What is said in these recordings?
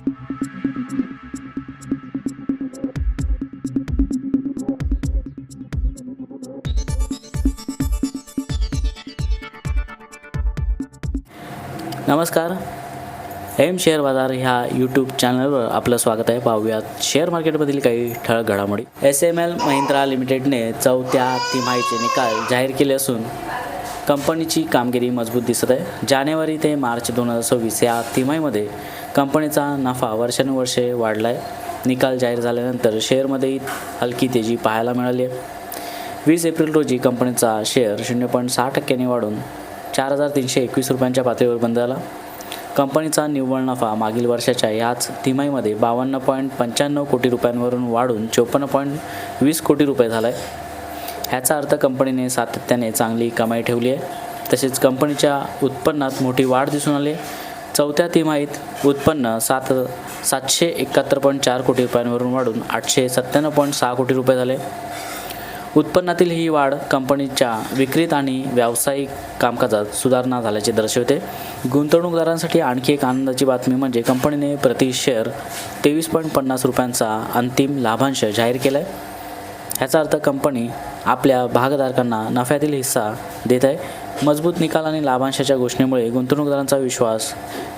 नमस्कार. M share बाजार ह्या यूट्यूब चॅनलवर आपलं स्वागत आहे. पाहूयात शेअर मार्केटमधील काही ठळक घडामोडी. SML महिंद्रा लिमिटेडने चौथ्या तिमाहीचे निकाल जाहीर केले असून कंपनीची कामगिरी मजबूत दिसत आहे. जानेवारी ते मार्च 2026 या तिमाहीमध्ये कंपनीचा नफा वर्षानुवर्षे वाढला आहे. निकाल जाहीर झाल्यानंतर शेअरमध्येही हलकी तेजी पाहायला मिळाली आहे. 20 एप्रिल रोजी कंपनीचा शेअर 0.6% वाढून 4,321 रुपयांच्या पातळीवर बंद झाला. कंपनीचा निव्वळ नफा मागील वर्षाच्या याच तिमाहीमध्ये 52.95 कोटी रुपयांवरून वाढून 54.20 कोटी रुपये झाला आहे. ह्याचा अर्थ कंपनीने सातत्याने चांगली कमाई ठेवली आहे. तसेच कंपनीच्या उत्पन्नात मोठी वाढ दिसून आली आहे. चौथ्या तिमाहीत उत्पन्न 771.4 कोटी रुपयांवरून वाढून 897.6 कोटी रुपये झाले. उत्पन्नातील ही वाढ कंपनीच्या विक्रीत आणि व्यावसायिक कामकाजात सुधारणा झाल्याचे दर्शवते. गुंतवणूकदारांसाठी आणखी एक आनंदाची बातमी म्हणजे कंपनीने प्रति शेअर 23.50 रुपयांचा अंतिम लाभांश जाहीर केला आहे. ह्याचा अर्थ कंपनी आपल्या भागधारकांना नफ्यातील हिस्सा देत आहे. मजबूत निकाल आणि लाभांशाच्या घोषणेमुळे गुंतवणूकदारांचा विश्वास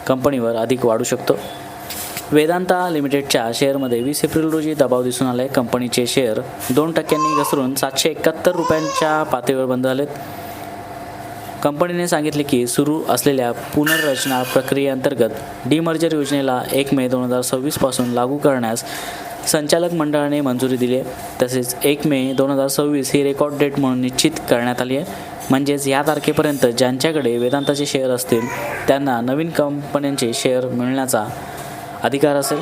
कंपनीवर अधिक वाढू शकतो. वेदांता लिमिटेडच्या शेअरमध्ये 20 एप्रिल रोजी दबाव दिसून आला आहे. कंपनीचे शेअर 2% घसरून 771 रुपयांच्या पातळीवर बंद झालेत. कंपनीने सांगितले की सुरू असलेल्या पुनर्रचना प्रक्रियेअंतर्गत डीमर्जर योजनेला 1 मे 2026 पासून लागू करण्यास संचालक मंडळाने मंजुरी दिली आहे. तसेच 1 मे 2026 ही रेकॉर्ड डेट म्हणून निश्चित करण्यात आली आहे. म्हणजेच या तारखेपर्यंत ज्यांच्याकडे वेदांताचे शेअर असतील त्यांना नवीन कंपन्यांचे शेअर मिळण्याचा अधिकार असेल.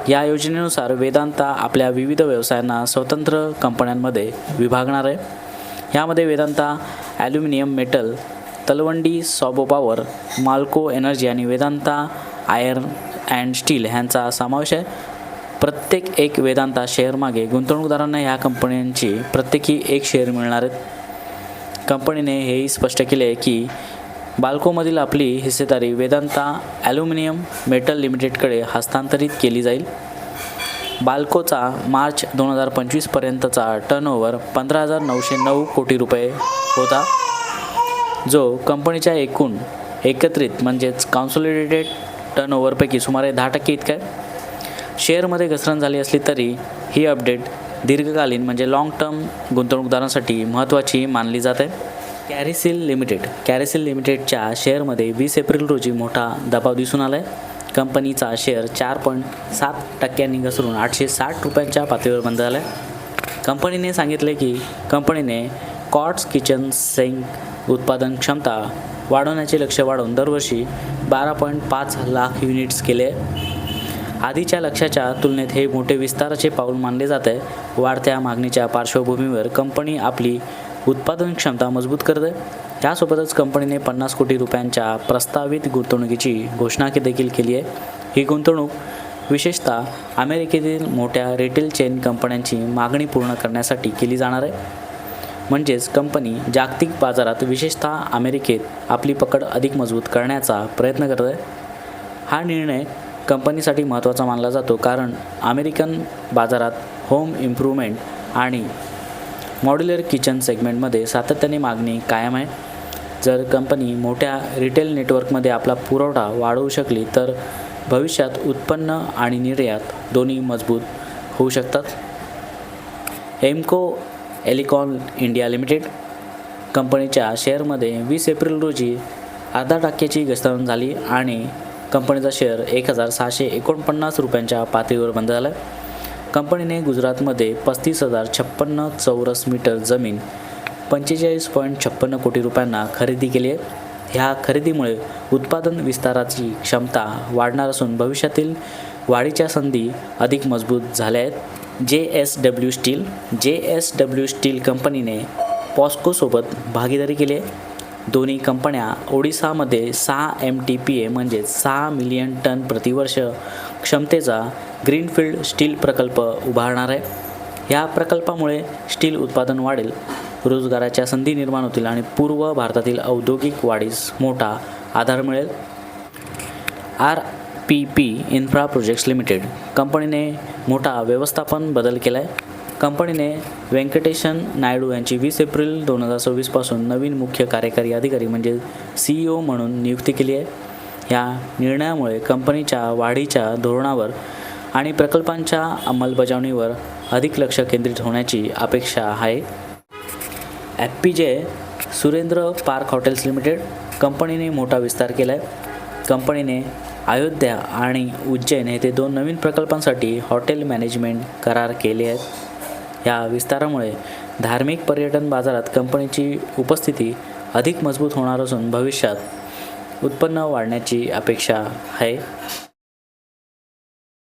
या योजनेनुसार वेदांता आपल्या विविध व्यवसायांना स्वतंत्र कंपन्यांमध्ये विभागणार आहे. यामध्ये Vedanta aluminium metal, Talwandi Sabo power, Malco energy आणि वेदांता आयर्न अँड स्टील ह्यांचा समावेश आहे. प्रत्येक एक वेदांता शेअरमागे गुंतवणूकदारांना ह्या कंपन्यांची प्रत्येकी एक शेअर मिळणार आहेत. कंपनीने हेही स्पष्ट केले आहे की बाल्कोमधील आपली हिस्सेदारी वेदांता ॲल्युमिनियम मेटल लिमिटेडकडे हस्तांतरित केली जाईल. बाल्कोचा मार्च 2025 पर्यंतचा टर्नओव्हर 15,909 कोटी रुपये होता, जो कंपनीच्या एकत्रित म्हणजेच कॉन्सोलिडेटेड टर्नओव्हरपैकी सुमारे 10% इतका आहे. शेअरमध्ये घसरण झाली असली तरी ही अपडेट दीर्घकालीन म्हणजे लाँग टर्म गुंतवणूकदारांसाठी महत्त्वाची मानली जाते. कॅरिसिल लिमिटेडच्या शेअरमध्ये 20 एप्रिल रोजी मोठा दबाव दिसून आला आहे. कंपनीचा शेअर 4.7% घसरून 860 रुपयांच्या पातळीवर बंद झाला आहे. कंपनीने सांगितले की कंपनीने कॉट्स किचन सिंक उत्पादन क्षमता वाढवण्याचे लक्ष्य वाढवून दरवर्षी 12.5 लाख युनिट्स केले. आधीच्या लक्ष्याच्या तुलनेत हे मोठे विस्ताराचे पाऊल मानले जात आहे. वाढत्या मागणीच्या पार्श्वभूमीवर कंपनी आपली उत्पादन क्षमता मजबूत करते. त्यासोबतच कंपनीने 50 कोटी रुपयांच्या प्रस्तावित गुंतवणुकीची घोषणा देखील केली आहे. ही गुंतवणूक विशेषतः अमेरिकेतील मोठ्या रिटेल चेन कंपन्यांची मागणी पूर्ण करण्यासाठी केली जाणार आहे. म्हणजेच कंपनी जागतिक बाजारात विशेषतः अमेरिकेत आपली पकड अधिक मजबूत करण्याचा प्रयत्न करत आहे. हा निर्णय कंपनीसाठी महत्त्वाचा मानला जातो कारण अमेरिकन बाजारात होम इम्प्रूव्हमेंट आणि मॉड्युलर किचन सेगमेंटमध्ये सातत्याने मागणी कायम आहे. जर कंपनी मोठ्या रिटेल नेटवर्कमध्ये आपला पुरवठा वाढवू शकली तर भविष्यात उत्पन्न आणि निर्यात दोन्ही मजबूत होऊ शकतात. एमको एलिकॉन इंडिया लिमिटेड कंपनीच्या शेअरमध्ये 20 एप्रिल रोजी 0.5% घसरण झाली आणि कंपनीचा शेअर 1,649 रुपयांच्या पातळीवर बंद झाला. कंपनीने गुजरातमध्ये 35,056 चौरस मीटर जमीन 45.56 कोटी रुपयांना खरेदी केली आहे. ह्या खरेदीमुळे उत्पादन विस्ताराची क्षमता वाढणार असून भविष्यातील वाढीच्या संधी अधिक मजबूत झाल्या आहेत. JSW स्टील कंपनीने पॉस्कोसोबत भागीदारी केली आहे. दोन्ही कंपन्या ओडिसामध्ये 6 MTPA म्हणजे 6 मिलियन टन प्रतिवर्ष क्षमतेचा ग्रीनफील्ड स्टील प्रकल्प उभारणार आहे. या प्रकल्पामुळे स्टील उत्पादन वाढेल, रोजगाराच्या संधी निर्माण होतील आणि पूर्व भारतातील औद्योगिक वाढीस मोठा आधार मिळेल. SPP इन्फ्रा प्रोजेक्ट्स लिमिटेड कंपनीने मोठा व्यवस्थापन बदल केला आहे. कंपनीने व्यंकटेशन नायडू यांची 20 एप्रिल 2026 पासून नवीन मुख्य कार्यकारी अधिकारी म्हणजे CEO म्हणून नियुक्ती केली आहे. या निर्णयामुळे कंपनीच्या वाढीच्या धोरणावर आणि प्रकल्पांच्या अंमलबजावणीवर अधिक लक्ष केंद्रित होण्याची अपेक्षा आहे. FPJ Surendra park hotels limited कंपनीने मोठा विस्तार केला आहे. कंपनीने अयोध्या आणि उज्जैन येथे 2 नवीन प्रकल्पांसाठी हॉटेल मॅनेजमेंट करार केले आहेत. या विस्तारामुळे धार्मिक पर्यटन बाजारात कंपनीची उपस्थिती अधिक मजबूत होणार असून भविष्यात उत्पन्न वाढण्याची अपेक्षा आहे.